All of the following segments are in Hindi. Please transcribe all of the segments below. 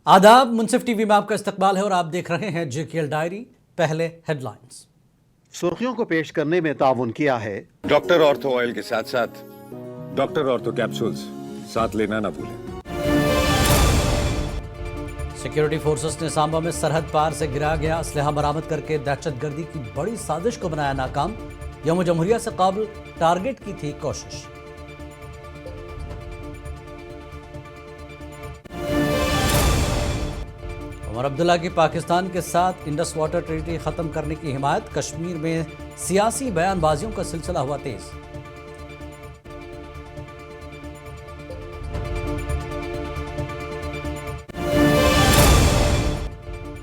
आदाब, मुनसिफ टीवी में आपका इस्तकबाल है और आप देख रहे हैं जेकेएल डायरी। पहले हेडलाइंस। सुर्खियों को पेश करने में ताउन किया है डॉक्टर ऑर्थो ऑयल के साथ साथ डॉक्टर ऑर्थो कैप्सूल्स साथ लेना ना भूलें। सिक्योरिटी फोर्सेस ने सांबा में सरहद पार से गिरा गया असलहा बरामद करके दहशतगर्दी की बड़ी साजिश को बनाया नाकाम। यौम जमहूरिया से काबिल टारगेट की थी कोशिश। उमर अब्दुल्ला की पाकिस्तान के साथ इंडस वाटर ट्रीटी खत्म करने की हिमायत। कश्मीर में सियासी बयानबाजियों का सिलसिला हुआ तेज।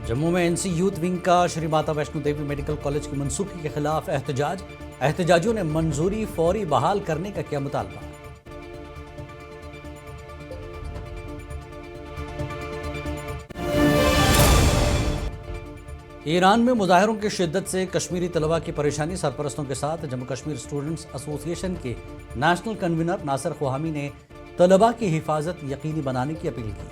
जम्मू में एनसी यूथ विंग का श्री माता वैष्णो देवी मेडिकल कॉलेज की मनसूखी के खिलाफ एहतजाज। एहतजाजियों ने मंजूरी फौरी बहाल करने का किया मुतालबा। ईरान में मुजाहिरों की शिद्दत से कश्मीरी तलबा की परेशानी। सरपरस्तों के साथ जम्मू कश्मीर स्टूडेंट्स एसोसिएशन के नेशनल कन्वीनर नासिर खुहामी ने तलबा की हिफाजत यकीनी बनाने की अपील की।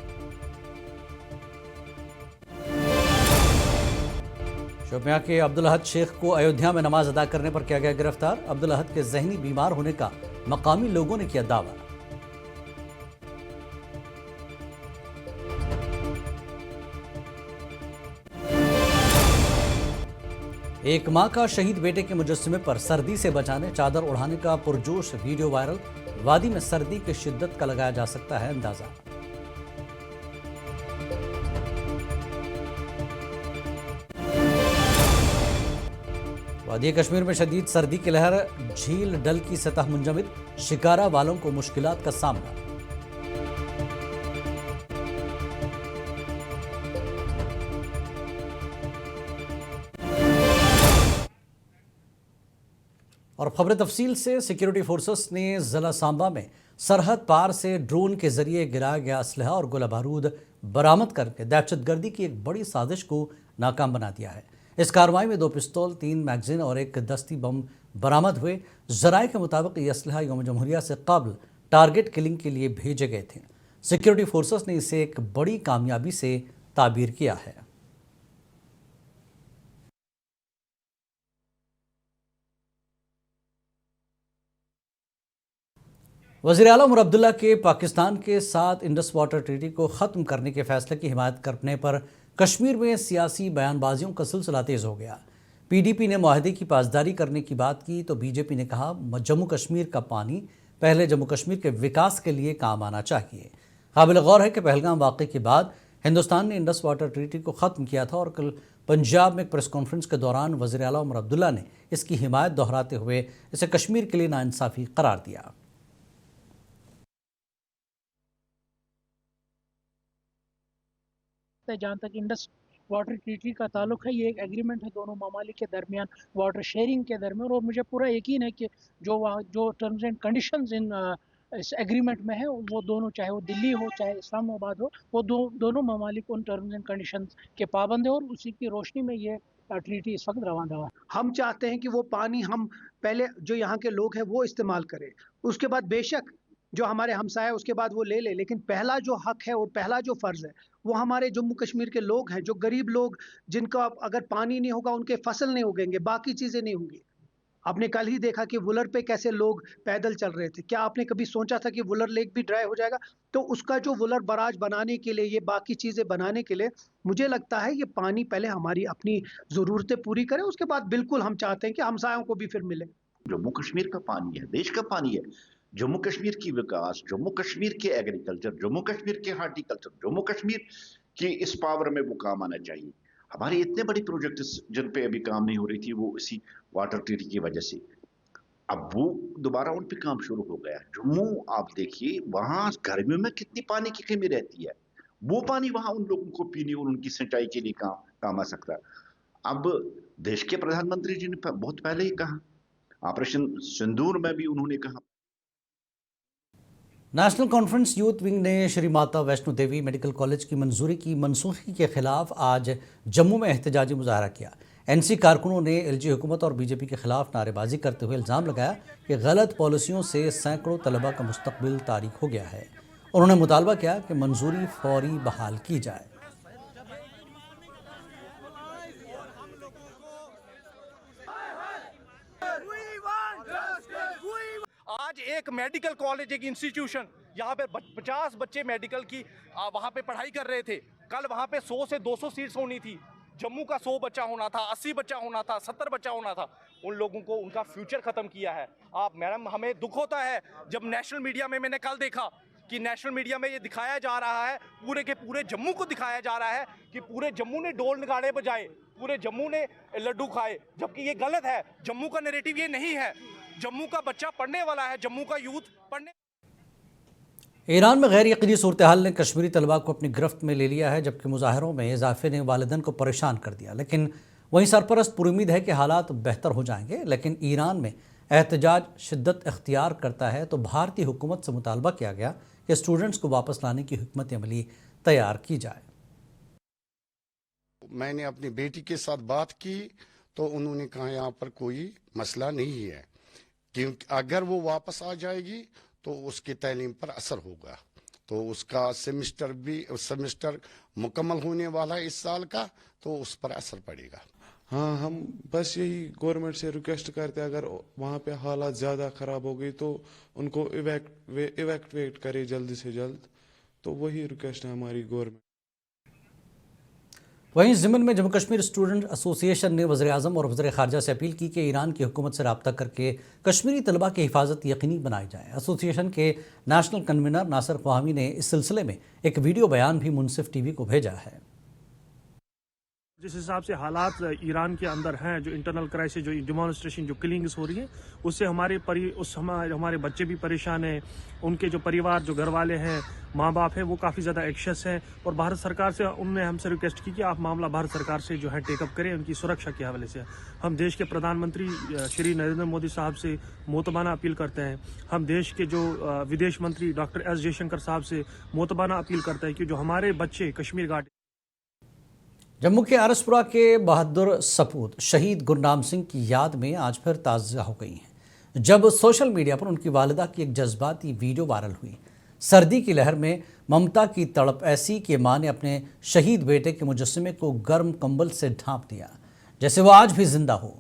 शोपियां के अब्दुल अहद शेख को अयोध्या में नमाज अदा करने पर किया गया गिरफ्तार। अब्दुल अहद के जहनी बीमार होने का मकामी लोगों ने किया दावा। एक मां का शहीद बेटे के मुजस्समे पर सर्दी से बचाने चादर उड़ाने का पुरजोश वीडियो वायरल। वादी में सर्दी की शिद्दत का लगाया जा सकता है अंदाजा। वादी कश्मीर में शदीद सर्दी की लहर। झील डल की सतह मुंजमद। शिकारा वालों को मुश्किलात का सामना। और खबर तफसील से। सिक्योरिटी फोर्सेस ने जिला सांबा में सरहद पार से ड्रोन के जरिए गिराया गया असलहा और गोला बारूद बरामद करके दहशतगर्दी की एक बड़ी साजिश को नाकाम बना दिया है। इस कार्रवाई में 2 पिस्तौल, 3 मैगजीन और एक दस्ती बम बरामद हुए। जराये के मुताबिक ये असलहा यौम जमहूरिया से कबल टारगेट किलिंग के लिए भेजे गए थे। सिक्योरिटी फोर्सेस ने इसे एक बड़ी कामयाबी से ताबीर किया है। वज़ीर आला उमर अब्दुल्ला के पाकिस्तान के साथ इंडस वाटर ट्रीटी को ख़त्म करने के फैसले की हिमायत करने पर कश्मीर में सियासी बयानबाजियों का सिलसिला तेज़ हो गया। पीडीपी ने मुआहदे की पासदारी करने की बात की तो बीजेपी ने कहा जम्मू कश्मीर का पानी पहले जम्मू कश्मीर के विकास के लिए काम आना चाहिए। काबिल गौर है कि पहलगाम वाक़े के बाद हिंदुस्तान ने इंडस वाटर ट्रीटी को ख़त्म किया था और कल पंजाब में एक प्रेस कॉन्फ्रेंस के दौरान वज़ीर आला उमर अब्दुल्ला ने इसकी हिमायत दोहराते हुए इसे कश्मीर के लिए नाइंसाफ़ी करार दिया। जहाँ तक इंडस वाटर ट्रीटी का ताल्लुक है, ये एक एग्रीमेंट है दोनों ममालिक के दरमियान, वाटर शेयरिंग के दरमियान। और मुझे पूरा यकीन है कि जो टर्म्स एंड कंडीशंस इन इस एग्रीमेंट में है, वो दोनों, चाहे वो दिल्ली हो चाहे इस्लामाबाद हो, वो दोनों ममालिक उन टर्म्स एंड कंडीशंस के पाबंद है और उसी की रोशनी में ये ट्रीटी इस वक्त रवां दवा। हम चाहते हैं कि वो पानी हम पहले जो यहाँ के लोग हैं वो इस्तेमाल करें, उसके बाद बेशक जो हमारे हमसाया उसके बाद वो ले लेकिन पहला जो हक है और पहला जो फ़र्ज़ है वो हमारे जम्मू कश्मीर के लोग हैं, जो गरीब लोग, जिनका अगर पानी नहीं होगा उनके फसल नहीं उगेंगे, बाकी चीज़ें नहीं होंगी। आपने कल ही देखा कि वुलर पे कैसे लोग पैदल चल रहे थे। क्या आपने कभी सोचा था कि वुलर लेक भी ड्राई हो जाएगा? तो उसका जो वुलर बराज बनाने के लिए, ये बाकी चीज़ें बनाने के लिए, मुझे लगता है ये पानी पहले हमारी अपनी ज़रूरतें पूरी करें, उसके बाद बिल्कुल हम चाहते हैं कि हमसायों को भी फिर मिले। जम्मू कश्मीर का पानी है, देश का पानी है। जम्मू कश्मीर की विकास, जम्मू कश्मीर के एग्रीकल्चर, जम्मू कश्मीर के हार्टिकल्चर, जम्मू कश्मीर की इस पावर में वो काम आना चाहिए। हमारे इतने बड़े प्रोजेक्ट जिन पे अभी काम नहीं हो रही थी वो इसी वाटर ट्रीटी की वजह से अब वो दोबारा उन पे काम शुरू हो गया। जम्मू आप देखिए, वहां गर्मियों में कितनी पानी की कमी रहती है, वो पानी वहां उन लोगों को पीने और उनकी सिंचाई के लिए काम आ सकता है। अब देश के प्रधानमंत्री जी ने बहुत पहले ही कहा, ऑपरेशन सिंदूर में भी उन्होंने कहा। नेशनल कॉन्फ्रेंस यूथ विंग ने श्री माता वैष्णो देवी मेडिकल कॉलेज की मंजूरी की मनसूखी के खिलाफ आज जम्मू में एहतजाजी मुजाहरा किया। एनसी कारकुनों ने एलजी हुकूमत और बीजेपी के खिलाफ नारेबाजी करते हुए इल्ज़ाम लगाया कि गलत पॉलिसियों से सैकड़ों तलबा का मुस्तकबिल तारीक हो गया है। उन्होंने मुतालबा किया कि मंजूरी फौरी बहाल की जाए। एक मेडिकल कॉलेज, एक इंस्टीट्यूशन, यहाँ पे 50 बच्चे मेडिकल की वहाँ पे पढ़ाई कर रहे थे। कल वहाँ पे 100 से 200 सीट्स होनी थी। जम्मू का 100 बच्चा होना था, 80 बच्चा होना था, 70 बच्चा होना था। उन लोगों को उनका फ्यूचर खत्म किया है। आप मैडम, हमें दुख होता है जब नेशनल मीडिया में, मैंने कल देखा कि नेशनल मीडिया में ये दिखाया जा रहा है, पूरे के पूरे जम्मू को दिखाया जा रहा है कि पूरे जम्मू ने ढोल नगाड़े बजाए, पूरे जम्मू ने लड्डू खाए, जबकि ये गलत है। जम्मू का नैरेटिव ये नहीं है। जम्मू का बच्चा पढ़ने वाला है, जम्मू का यूथ पढ़ने। ईरान में गैर यकीनी सूरत हाल ने कश्मीरी तलबा को अपनी गिरफ्त में ले लिया है, जबकि मुजाहरों में इजाफे ने वालिदैन को परेशान कर दिया। लेकिन वहीं सरपरस्त पुरुमीद है कि हालात बेहतर हो जाएंगे। लेकिन ईरान में एहतजाज शिद्दत इख्तियार करता है तो भारतीय हुकूमत से मुतालबा किया गया कि स्टूडेंट्स को वापस लाने की हिकमत अमली तैयार की जाए। मैंने अपनी बेटी के साथ बात की तो उन्होंने कहा यहाँ पर कोई मसला नहीं है, क्योंकि अगर वो वापस आ जाएगी तो उसकी तालीम पर असर होगा। तो उसका सेमेस्टर मुकम्मल होने वाला है इस साल का, तो उस पर असर पड़ेगा। हाँ, हम बस यही गवर्नमेंट से रिक्वेस्ट करते हैं, अगर वहाँ पे हालात ज़्यादा ख़राब हो गई तो उनको इवैक्यूएट करे जल्दी से जल्द। तो वही रिक्वेस्ट है हमारी गवर्नमेंट। वहीं ज़िमन में जम्मू कश्मीर स्टूडेंट एसोसिएशन ने वज़ीर-ए-आज़म और वज़ीर ख़ारजा से अपील की कि ईरान की हुकूमत से रब्ता करके कश्मीरी तलबा की हिफाजत यकीनी बनाई जाए। एसोसिएशन के नेशनल कन्वीनर नासिर ख्वामी ने इस सिलसिले में एक वीडियो बयान भी मुनसिफ टीवी को भेजा है। जिस हिसाब से हालात ईरान के अंदर हैं, जो इंटरनल क्राइसिस, जो डिमॉन्स्ट्रेशन, जो किलिंग्स हो रही है, उससे हमारे बच्चे भी परेशान हैं। उनके जो परिवार, जो घर वाले हैं, माँ बाप हैं, वो काफ़ी ज़्यादा एंग्शियस हैं। और भारत सरकार से उन्होंने हमसे रिक्वेस्ट की कि आप मामला भारत सरकार से जो है टेकअप करें, उनकी सुरक्षा के हवाले से। हम देश के प्रधानमंत्री श्री नरेंद्र मोदी साहब से मोतबाना अपील करते हैं। हम देश के जो विदेश मंत्री डॉक्टर एस जयशंकर साहब से मोतबाना अपील करते हैं कि जो हमारे बच्चे कश्मीर घाटी। जम्मू के आरसपुरा के बहादुर सपूत शहीद गुरनाम सिंह की याद में आज फिर ताज़ा हो गई हैं, जब सोशल मीडिया पर उनकी वालिदा की एक जज्बाती वीडियो वायरल हुई। सर्दी की लहर में ममता की तड़प ऐसी कि मां ने अपने शहीद बेटे के मुजस्समे को गर्म कंबल से ढांप दिया, जैसे वो आज भी जिंदा हो।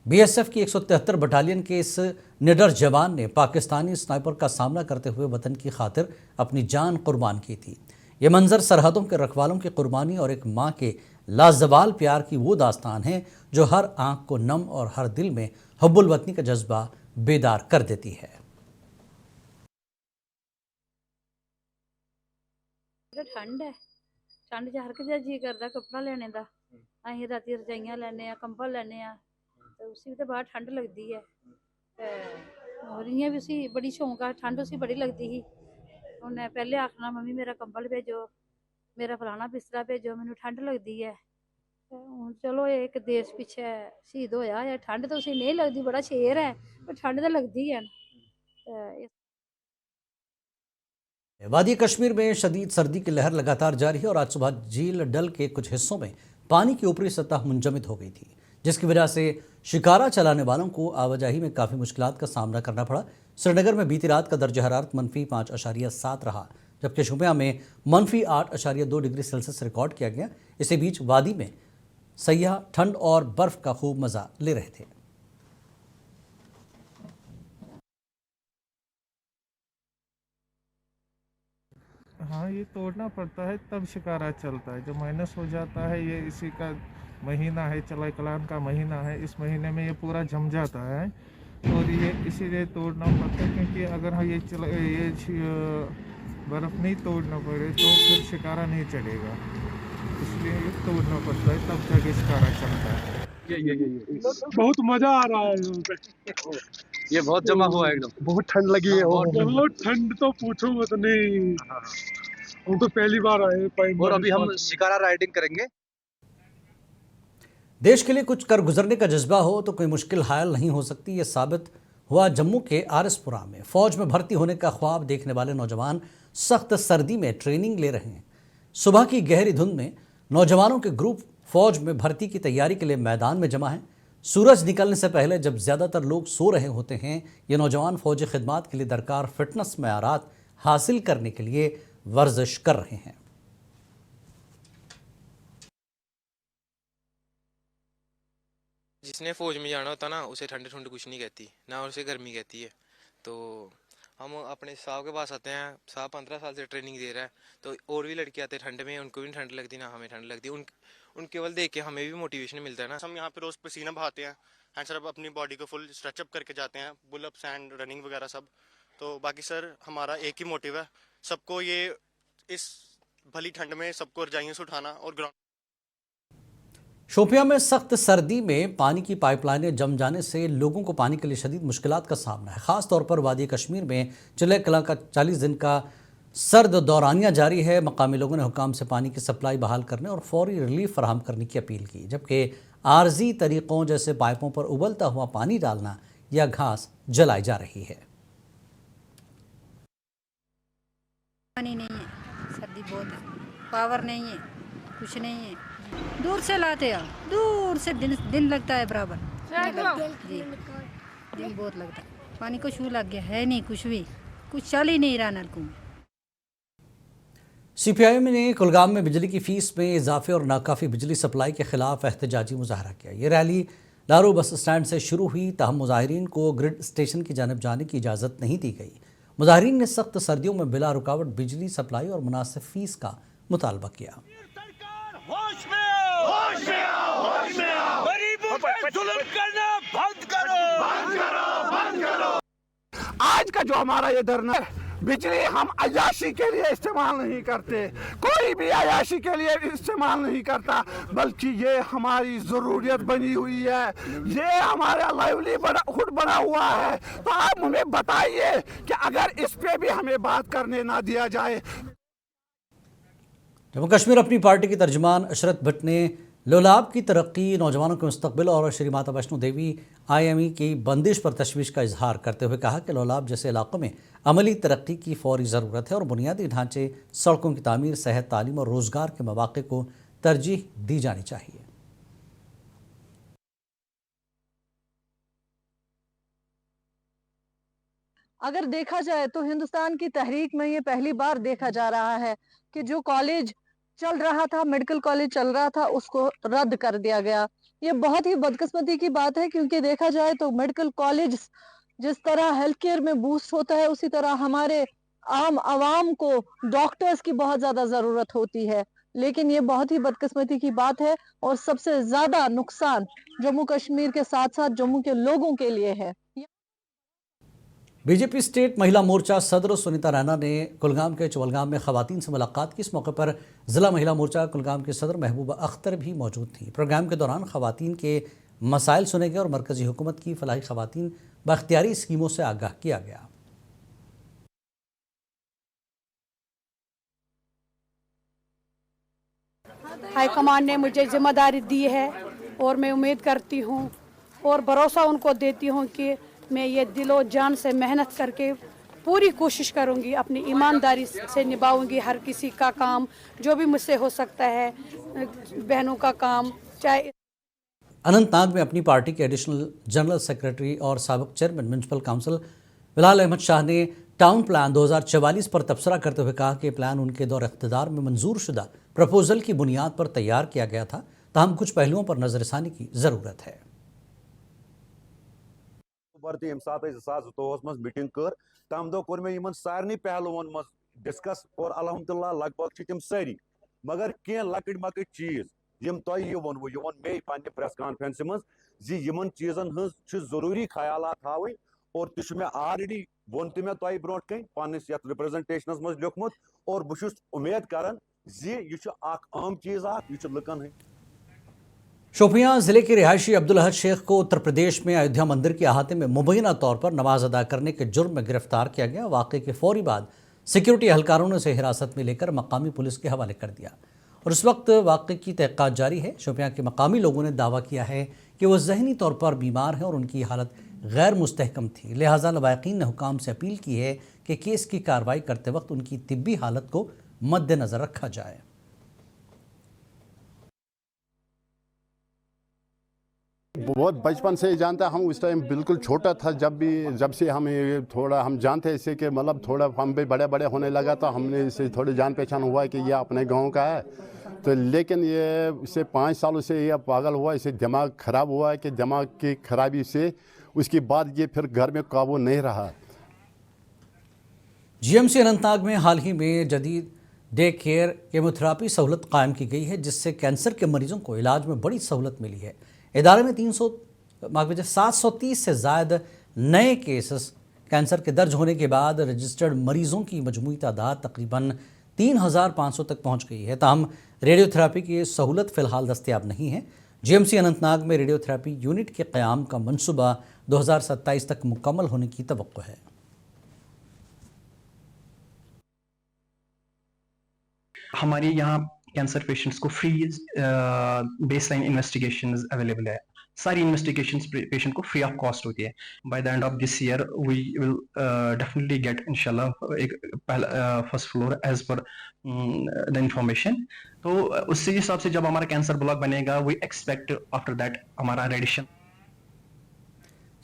बीएसएफ की 173 बटालियन के इस निडर जवान ने पाकिस्तानी स्नाइपर का सामना करते हुए वतन की खातिर अपनी जान कुर्बान की थी। ये मंजर सरहदों के रखवालों की कुर्बानी और एक माँ के लाजवाल प्यार की वो दास्तान है जो हर आंख को नम और हर दिल में हुब्बुल वतनी का जज्बा बेदार कर देती है। ठंड है, ठंड च हर किसी जी करता कपड़ा लेने का। अं राती रजाइयां लैने, कंबल लैने, तो उसी तो बाहर ठंड लगती है। और इयां भी उसी बड़ी शौक है, ठंड उसी बड़ी लगती ही। उन्हें पहले आखना मम्मी मेरा कंबल भेजो, मेरा फलाना बिस्तरा भेजो, मैनू ठंड लगती है। चलो एक देश पिछे शहीद होया है, ठंड तो उसी नहीं लगती, बड़ा शेर है, पर ठंड तो लगती है। वादी कश्मीर में शदीद सर्दी की लहर लगातार जारी है और आज सुबह झील डल के कुछ हिस्सों में पानी की ऊपरी सतह मुंजमद हो गई थी, जिसकी वजह से शिकारा चलाने वालों को आवाजाही में काफ़ी मुश्किलात का सामना करना पड़ा। श्रीनगर में बीती रात का दर्जा हरारत -5.7 रहा, जबकि शुपियां में -8.2 डिग्री सेल्सियस रिकॉर्ड किया गया। इसी बीच वादी में सयाह ठंड और बर्फ का खूब मज़ा ले रहे थे। हाँ, ये तोड़ना पड़ता है तब शिकारा चलता है। जो माइनस हो जाता है, ये इसी का महीना है, चलाई कलान का महीना है। इस महीने में ये पूरा जम जाता है और ये इसीलिए तोड़ना पड़ता है, क्योंकि अगर ये बर्फ़ नहीं तोड़ना पड़े तो फिर शिकारा नहीं चढ़ेगा, इसलिए ये तोड़ना पड़ता है तब जाके शिकारा चलता है। ये बहुत मज़ा आ रहा है। ये बहुत जमा हुआ है एकदम, बहुत ठंड लगी है। बहुत ठंड तो पूछो मत नहीं, हम तो पहली बार आए। और अभी हम शिकारा राइडिंग करेंगे। देश के लिए कुछ कर गुजरने का जज्बा हो तो कोई मुश्किल हायल नहीं हो सकती। ये साबित हुआ जम्मू के आरसपुरा में। फौज में भर्ती होने का ख्वाब देखने वाले नौजवान सख्त सर्दी में ट्रेनिंग ले रहे हैं। सुबह की गहरी धुंध में नौजवानों के ग्रुप फौज में भर्ती की तैयारी के लिए मैदान में जमा है। सूरज निकलने से पहले जब ज़्यादातर लोग सो रहे होते हैं, ये नौजवान फौजी खिदमात के लिए दरकार फिटनेस मयारात हासिल करने के लिए वर्जिश कर रहे हैं। जिसने फौज में जाना होता ना, उसे ठंड कुछ नहीं कहती, ना उसे गर्मी कहती है। तो हम अपने साहब के पास आते हैं, साहब 15 साल से ट्रेनिंग दे रहा है, तो और भी लड़के आते हैं ठंड में, उनको भी ठंड लगती ना हमें ठंड लगती, उन केवल देख के हमें भी मोटिवेशन मिलता है ना। हम यहाँ पे रोज पसीना बहाते हैं एंड सर अपनी बॉडी को फुल स्ट्रेचअप करके जाते हैं, पुलअप्स एंड रनिंग वगैरह सब। तो बाकी सर हमारा एक ही मोटिव है, सबको ये इस भली ठंड में सबको रजाइयों से उठाना और ग्राउंड। शोपियां में सख्त सर्दी में पानी की पाइपलाइनें जम जाने से लोगों को पानी के लिए शदीद मुश्किलात का सामना है। खास तौर पर वादी कश्मीर में चिल्ले कला का 40 दिन का सर्द दौरानिया जारी है। मकामी लोगों ने हुकाम से पानी की सप्लाई बहाल करने और फौरी रिलीफ फराहम करने की अपील की, जबकि आर्जी तरीक़ों जैसे पाइपों पर उबलता हुआ पानी डालना या घास जलाई जा रही है। पानी नहीं है, सर्दी बहुत है, पावर नहीं है, कुछ नहीं है, दूर से लाते हैं, दूर से दिन लगता है बराबर जी, दिन बहुत लगता है। पानी को छू लग गया है, नहीं कुछ भी, कुछ चल ही नहीं रहा नलकों में। CPIM ने कुलगाम में बिजली की फीस में इजाफे और नाकाफी बिजली सप्लाई के खिलाफ एहतजाजी मुजाहरा किया। ये रैली लारू बस स्टैंड से शुरू हुई, ताहम मुजाहिरीन को ग्रिड स्टेशन की जानब जाने की इजाज़त नहीं दी गई। मुजाहिरीन ने सख्त सर्दियों में बिला रुकावट बिजली सप्लाई और मुनासिब फीस का मुतालबा किया। होश में आओ, होश में आओ, होश में आओ, गरीबों पर जुल्म करना बंद करो, बंद करो, बंद करो। आज का जो हमारा ये धरना है, बिजली हम अयाशी के लिए इस्तेमाल नहीं करते, कोई भी अयाशी के लिए इस्तेमाल नहीं करता, बल्कि ये हमारी ज़रूरियत बनी हुई है, ये हमारा लाइवलीहुड बना हुआ है। तो आप हमें बताइए कि अगर इस पे भी हमें बात करने ना दिया जाए। जम्मू कश्मीर अपनी पार्टी की तर्जुमान अशरत भट्ट ने लोलाब की तरक्की, नौजवानों के मुस्तकबिल और श्री माता वैष्णो देवी IME की बंदिश पर तशवीश का इजहार करते हुए कहा कि लोलाब जैसे इलाकों में अमली तरक्की की फौरी ज़रूरत है और बुनियादी ढांचे, सड़कों की तामीर, सेहत, तालीम और रोज़गार के मौक़े को तरजीह दी जानी चाहिए। अगर देखा जाए तो हिंदुस्तान की तहरीक में ये पहली बार देखा जा रहा है कि जो कॉलेज चल रहा था, मेडिकल कॉलेज चल रहा था, उसको रद्द कर दिया गया। ये बहुत ही बदकिस्मती की बात है, क्योंकि देखा जाए तो मेडिकल कॉलेज जिस तरह हेल्थ केयर में बूस्ट होता है, उसी तरह हमारे आम आवाम को डॉक्टर्स की बहुत ज्यादा जरूरत होती है। लेकिन ये बहुत ही बदकिस्मती की बात है और सबसे ज्यादा नुकसान जम्मू कश्मीर के साथ साथ जम्मू के लोगों के लिए है। बीजेपी स्टेट महिला मोर्चा सदर सुनीता रैना ने कुलगाम के चवलगाम में खवातीन से मुलाकात की। इस मौके पर जिला महिला मोर्चा कुलगाम के सदर महबूबा अख्तर भी मौजूद थी। प्रोग्राम के दौरान खवातीन के मसाइल सुने गए और मरकजी हुकूमत की फलाही खवातीन बख्तियारी स्कीमों से आगाह किया गया। हाईकमान ने मुझे जिम्मेदारी दी है और मैं उम्मीद करती हूँ और भरोसा उनको देती हूँ कि मैं ये दिलो जान से मेहनत करके पूरी कोशिश करूँगी, अपनी ईमानदारी से निभाऊँगी हर किसी का काम, जो भी मुझसे हो सकता है, बहनों का काम। चाहे अनंतनाग में अपनी पार्टी के एडिशनल जनरल सेक्रेटरी और साबिक chairman municipal council Bilal Ahmad Shah ने टाउन प्लान 2044 पर तबसरा करते हुए कहा कि प्लान उनके दौर इख्तिदार में मंजूर शुदा प्रपोजल की बुनियाद पर तैयार किया गया था, ताहम कुछ पहलुओं पर नजरसानी की ज़रूरत है। मीटिंग कर तम दो कोर मे सारे पहलुओं मज डिस्कस और अल्हम्दुलिल्लाह लगभग तम सारी, मगर कह लकट मकट चीज यम तह वोनवो ये वोन मे पन्ने प्रेस कॉन्फ्रेंस मज यमन चीजन हज जरूरी ख्यालात थावन और तह मे ऑलरेडी वोन तह मे तह ब्रोट कन पन्निस यथ रिप्रेजेंटेशनस मज लिखमुत और बहुत उम्मीद करान यह आम चीज यह लुकन है। शोपियां जिले के रिहायशी अब्दुल अहद शेख को उत्तर प्रदेश में अयोध्या मंदिर के अहाते में मुबैना तौर पर नमाज अदा करने के जुर्म में गिरफ्तार किया गया। वाक़े के फौरी बाद सिक्योरिटी एहलकारों ने उसे हिरासत में लेकर मकामी पुलिस के हवाले कर दिया और इस वक्त वाक़े की तहक़ीक़ात जारी है। शोपियां के मकामी लोगों ने दावा किया है कि वह ज़हनी तौर पर बीमार है और उनकी हालत गैर मुस्तहकम थी, लिहाजा लवाकिन ने हुकाम से अपील की है कि केस की कार्रवाई करते वक्त उनकी तिब्बी हालत को मद्देनज़र रखा जाए। बहुत बचपन से ही जानता, हम उस टाइम बिल्कुल छोटा था जब से हम थोड़ा हम जानते इससे कि मतलब थोड़ा हम भी बड़े बड़े होने लगा तो हमने इससे थोड़ी जान पहचान हुआ कि ये अपने गांव का है। तो लेकिन ये इससे 5 सालों से ये पागल हुआ, इसे दिमाग ख़राब हुआ है कि दिमाग की खराबी से उसके बाद ये फिर घर में काबू नहीं रहा। जीएमसी अनंतनाग में हाल ही में जदीद डे केयर केमोथेरापी सहूलत कायम की गई है, जिससे कैंसर के मरीजों को इलाज में बड़ी सहूलत मिली है। इदारे में 730 से ज़्यादा नए केसेस कैंसर के दर्ज होने के बाद रजिस्टर्ड मरीजों की मजमूई तादाद तकरीबन 3500 तक पहुंच गई है। ताहम रेडियोथेरापी की सहूलत फ़िलहाल दस्तयाब नहीं है। जीएमसी अनंतनाग में रेडियोथेरापी यूनिट के क़याम का मनसूबा 2027 तक मुकम्मल होने की तवक्को है। हमारे यहाँ कैंसर पेशेंट्स को फ्री बेसलाइन इन्वेस्टिगेशंस अवेलेबल है। सारी इन्वेस्टिगेशंस पेशेंट को फ्री ऑफ कॉस्ट होती है। By the end of this year we will definitely get इंशाल्लाह एक first floor as per the information. तो उससे हिसाब से जब हमारा कैंसर ब्लॉक बनेगा वी एक्सपेक्ट आफ्टर दैट हमारा रेडिएशन।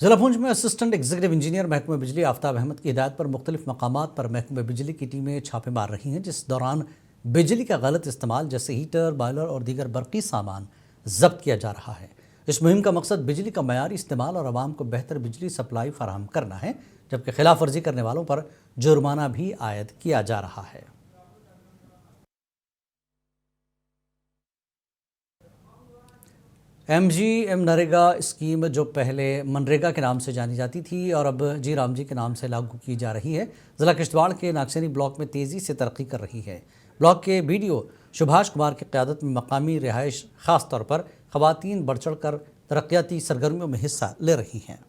जिला पुंछ में असिस्टेंट एग्जीक्यूटिव इंजीनियर महकमे बिजली आफ्ताब अहमद की हिदायत पर मुख्तलिफ मकामात पर महकमे बिजली की टीमें छापे मार रही हैं, जिस दौरान बिजली का गलत इस्तेमाल जैसे हीटर, बॉयलर और दीगर बरकी सामान जब्त किया जा रहा है। इस मुहिम का मकसद बिजली का मयारी इस्तेमाल और आवाम को बेहतर बिजली सप्लाई फराहम करना है, जबकि खिलाफ वर्जी करने वालों पर जुर्माना भी आयद किया जा रहा है। MGM नरेगा स्कीम जो पहले मनरेगा के नाम से जानी जाती थी और अब जी राम जी के नाम से लागू की जा रही है, ज़िला किश्तवाड़ के नागसैनी ब्लॉक में तेज़ी से तरक्की कर रही है। ब्लॉक के BDO सुभाष कुमार की क़यादत में मकामी रिहाइश ख़ास तौर पर ख़वातीन बढ़ चढ़ कर तरक्याती सरगर्मियों में हिस्सा ले रही हैं।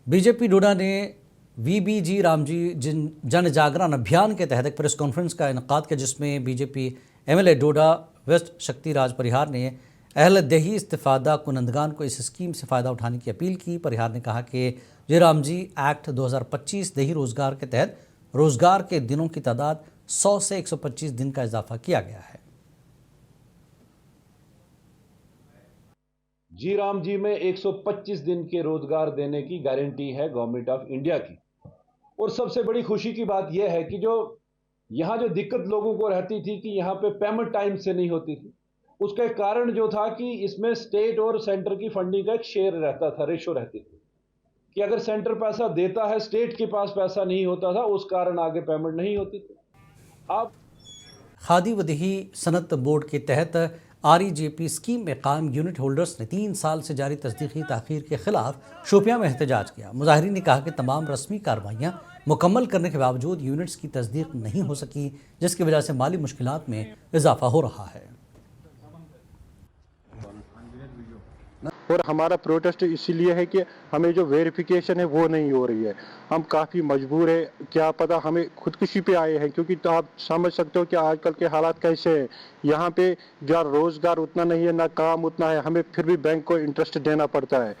बीजेपी डोडा ने VBG रामजी जन जागरण अभियान के तहत एक प्रेस कॉन्फ्रेंस का इनकाद किया, जिसमें बीजेपी MLA डोडा वेस्ट शक्ति राज परिहार ने अहल दही इस्तिफादा कुनंदगान को इस स्कीम से फ़ायदा उठाने की अपील की। परिहार ने कहा कि जयरामजी एक्ट 2025 दही रोजगार के तहत रोजगार के दिनों की तादाद 100 से 125 दिन का इजाफा किया गया है। जी राम जी में 125 दिन के रोजगार देने की गारंटी है गवर्नमेंट ऑफ इंडिया की। और सबसे बड़ी खुशी की बात यह है कि जो यहाँ जो दिक्कत लोगों को रहती थी कि यहाँ पे पेमेंट टाइम से नहीं होती थी, उसका एक कारण जो था कि इसमें स्टेट और सेंटर की फंडिंग का एक शेयर रहता था, रेशो रहती थी कि अगर सेंटर पैसा देता है, स्टेट के पास पैसा नहीं होता था, उस कारण आगे पेमेंट नहीं होती थी। अब खादी व दही सनत बोर्ड के तहत REJP स्कीम में कायम यूनिट होल्डर्स ने 3 साल से जारी तस्दीकी ताख़ीर के खिलाफ शोपियां में एहतजाज किया। मुजाहिरीन ने कहा कि तमाम रस्मी कार्रवाइयां मुकम्मल करने के बावजूद यूनिट्स की तस्दीक नहीं हो सकी, जिसकी वजह से माली मुश्किलात में इजाफा हो रहा है। और हमारा प्रोटेस्ट इसीलिए है कि हमें जो वेरिफिकेशन है वो नहीं हो रही है। हम काफ़ी मजबूर है, क्या पता हमें खुदकुशी पे आए हैं, क्योंकि तो आप समझ सकते हो कि आजकल के हालात कैसे हैं। यहाँ पे जो रोज़गार उतना नहीं है, ना काम उतना है, हमें फिर भी बैंक को इंटरेस्ट देना पड़ता है।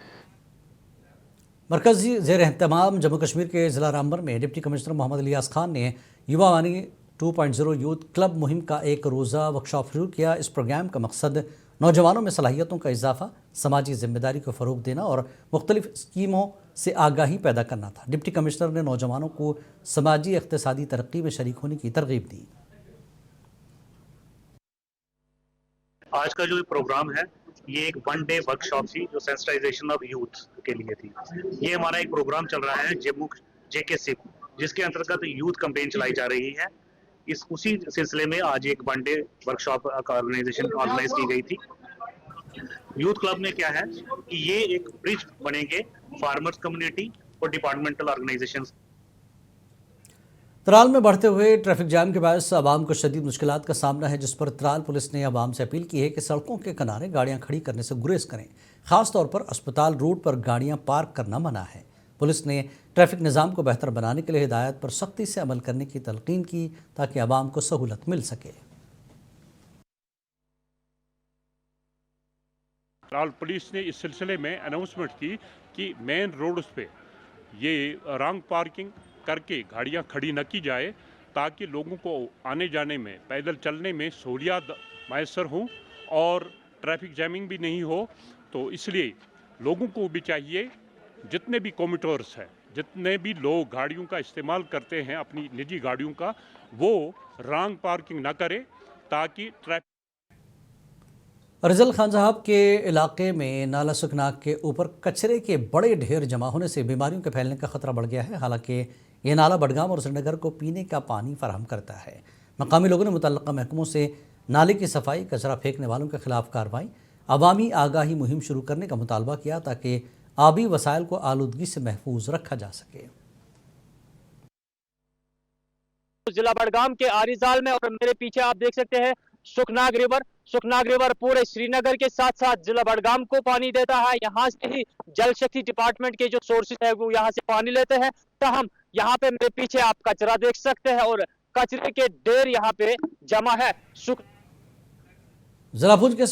मरकज़ी ज़ेर एहतमाम जम्मू कश्मीर के ज़िला रामबन में डिप्टी कमिश्नर मोहम्मद इलियास खान ने युवा वानी 2.0 यूथ क्लब मुहिम का एक रोज़ा वर्कशॉप शुरू किया। इस प्रोग्राम का मकसद नौजवानों में सलाहियतों का इजाफा, समाजी जिम्मेदारी को फ़रोग देना और मुख्तलिफ स्कीमों से आगाही पैदा करना था। डिप्टी कमिश्नर ने नौजवानों को समाजी इक़्तिसादी तरक्की में शरीक होने की तरगीब दी। आज का जो प्रोग्राम है ये एक 1 डे वर्कशॉप थी जो सेंसिटाइजेशन ऑफ यूथ के लिए थी। ये हमारा एक प्रोग्राम चल रहा है जम्मू JKC, जिसके अंतर्गत यूथ कैंपेन चलाई जा रही है। उसी सिलसिले में आज एक 1 डे वर्कशॉप ऑर्गेनाइजेशन ऑर्गेनाइज की गई थी। यूथ क्लब में क्या है कि ये एक ब्रिज बनेंगे फार्मर्स कम्युनिटी और डिपार्टमेंटल ऑर्गेनाइजेशंस। त्राल में बढ़ते हुए ट्रैफिक जाम के बायस आवाम को शदीद मुश्किलात का सामना है, जिस पर त्राल पुलिस ने आवाम से अपील की है कि सड़कों के किनारे गाड़ियां खड़ी करने से गुरेज करें। खास तौर पर अस्पताल रोड पर गाड़ियां पार्क करना मना है। पुलिस ने ट्रैफिक निज़ाम को बेहतर बनाने के लिए हिदायत पर सख्ती से अमल करने की तलकीन की, ताकि आवाम को सहूलत मिल सके। त्राल पुलिस ने इस सिलसिले में अनाउंसमेंट की कि मेन रोड्स पे ये रॉन्ग पार्किंग करके गाड़ियां खड़ी न की जाए, ताकि लोगों को आने जाने में, पैदल चलने में सहूलियत मैसर हों और ट्रैफिक जैमिंग भी नहीं हो। तो इसलिए लोगों को भी चाहिए, जितने भी कम्यूटर्स हैं, जितने भी लोग गाड़ियों का इस्तेमाल करते हैं अपनी निजी गाड़ियों का, वो रॉन्ग पार्किंग ना करें, ताकि ट्रैफिक। रजल खान साहब के इलाके में नाला सुखनाग के ऊपर कचरे के बड़े ढेर जमा होने से बीमारियों के फैलने का खतरा बढ़ गया है। हालांकि ये नाला बडगाम और श्रीनगर को पीने का पानी फराहम करता है। मकामी लोगों ने मुतल्लिका महकमों से नाले की सफाई, कचरा फेंकने वालों के खिलाफ कार्रवाई, अवामी आगाही मुहिम शुरू करने का मुतालबा किया ताकि आबी वसाइल को आलूदगी से महफूज रखा जा सके। जिला बडगाम के आरिजाल में और मेरे पीछे आप देख सकते हैं सुखनाग रिवर पूरे श्रीनगर के साथ साथ जिला बडगाम को पानी देता है। यहाँ से ही जल शक्ति डिपार्टमेंट के जो सोर्सेज है वो यहाँ से पानी लेते हैं। ताहम यहाँ पे मेरे पीछे आप कचरा देख सकते हैं और कचरे के ढेर यहाँ पे जमा है। जिला भुज के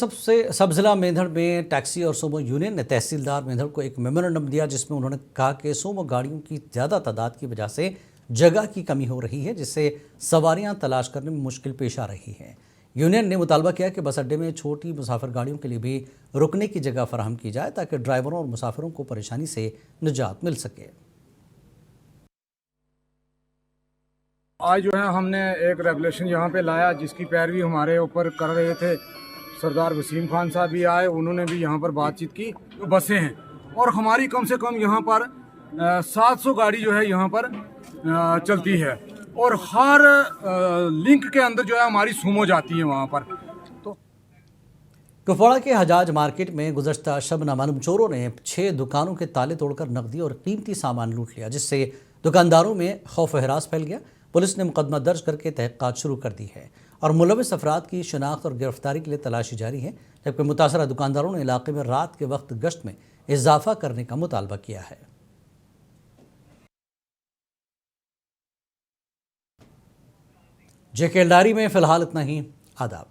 सब जिला मेंढड़ में टैक्सी और सोमो यूनियन ने तहसीलदार मेंढड़ को एक मेमोरेंडम दिया, जिसमें उन्होंने कहा कि सोमो गाड़ियों की ज़्यादा तादाद की वजह से जगह की कमी हो रही है, जिससे सवारियां तलाश करने में मुश्किल पेश आ रही है। यूनियन ने मुतालबा किया कि बस अड्डे में छोटी मुसाफिर गाड़ियों के लिए भी रुकने की जगह फराहम की जाए ताकि ड्राइवरों और मुसाफिरों को परेशानी से निजात मिल सके। आज जो है हमने एक रेगुलेशन यहाँ पे लाया जिसकी पैरवी हमारे ऊपर कर रहे थे। सरदार वसीम खान साहब भी आए, उन्होंने भी यहाँ पर बातचीत की। तो बसें हैं और हमारी कम से कम यहाँ पर 700 गाड़ी जो है यहाँ पर चलती है और हर लिंक के अंदर जो है हमारी सुमो जाती है वहाँ पर। तो कुपवाड़ा के हजाज मार्केट में गुज़श्ता शब नामालूम चोरों ने 6 दुकानों के ताले तोड़कर नकदी और कीमती सामान लूट लिया, जिससे दुकानदारों में खौफ हरास फैल गया। पुलिस ने मुकदमा दर्ज करके तहक़ीक़ात शुरू कर दी है और मुलविस अफराद की शनाख्त और गिरफ्तारी के लिए तलाशी जारी है, जबकि मुतासरा दुकानदारों ने इलाके में रात के वक्त गश्त में इजाफा करने का मुतालबा किया है। जेकेएल डायरी में फ़िलहाल इतना ही। आदाब।